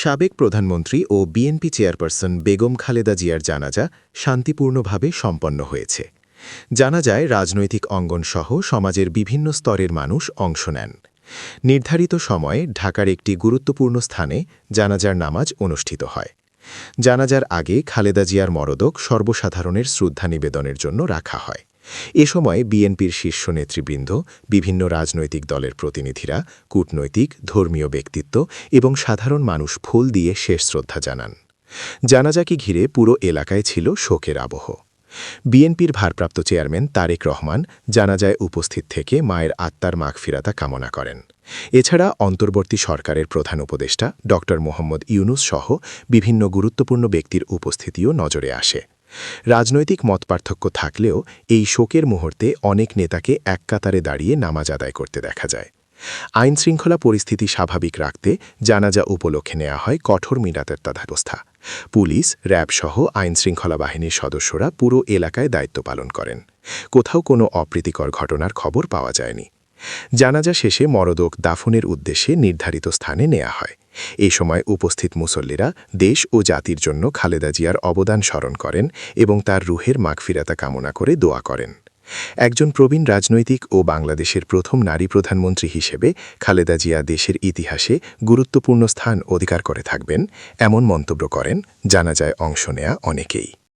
সাবেক প্রধানমন্ত্রী ও BNP chairperson Begum Khaleda জিয়ার জানাজা শান্তিপূর্ণভাবে সম্পন্ন হয়েছে। জানাজায় রাজনৈতিক অঙ্গনসহ সমাজের বিভিন্ন স্তরের মানুষ অংশ নেন। নির্ধারিত সময়ে ঢাকার একটি গুরুত্বপূর্ণ স্থানে জানাজার নামাজ অনুষ্ঠিত হয়। জানাজার আগে খালেদা জিয়ার মরদেহ সর্বসাধারণের শ্রদ্ধা নিবেদনের জন্য রাখা হয়। এ সময় বিএনপির শীর্ষ নেতৃবৃন্দ, বিভিন্ন রাজনৈতিক দলের প্রতিনিধিরা, কূটনৈতিক, ধর্মীয় ব্যক্তিত্ব এবং সাধারণ মানুষ ফুল দিয়ে শেষ শ্রদ্ধা জানান। জানাজাকে ঘিরে পুরো এলাকায় ছিল শোকের আবহ। বিএনপির ভারপ্রাপ্ত চেয়ারম্যান তারেক রহমান জানাজায় উপস্থিত থেকে মায়ের আত্মার মাগফিরাত কামনা করেন। এছাড়া অন্তর্বর্তী সরকারের প্রধান উপদেষ্টা ড. মোহাম্মদ ইউনুস সহ বিভিন্ন গুরুত্বপূর্ণ ব্যক্তির উপস্থিতিও নজরে আসে। রাজনৈতিক মতপার্থক্য থাকলেও এই শোকের মুহূর্তে অনেক নেতাকে এক কাতারে দাঁড়িয়ে নামাজ আদায় করতে দেখা যায়। আইনশৃঙ্খলা পরিস্থিতি স্বাভাবিক রাখতে জানাজা উপলক্ষে নেওয়া হয় কঠোর নিরাপত্তা ব্যবস্থা। পুলিশ, র্যাব-সহ আইনশৃঙ্খলা বাহিনীর সদস্যরা পুরো এলাকায় দায়িত্ব পালন করেন। কোথাও কোনো অপ্রীতিকর ঘটনার খবর পাওয়া যায়নি। জানাজা শেষে মরদেহ দাফনের উদ্দেশ্যে নির্ধারিত স্থানে নেওয়া হয়। এই সময় উপস্থিত মুসল্লিরা দেশ ও জাতির জন্য খালেদা জিয়ার অবদান স্মরণ করেন এবং তার রুহের মাগফিরাত কামনা করে দোয়া করেন। একজন প্রবীণ রাজনৈতিক ও বাংলাদেশের প্রথম নারী প্রধানমন্ত্রী হিসেবে খালেদা জিয়া দেশের ইতিহাসে গুরুত্বপূর্ণ স্থান অধিকার করে থাকবেন, এমন মন্তব্য করেন জানাজায় অংশ নেয়া অনেকেই।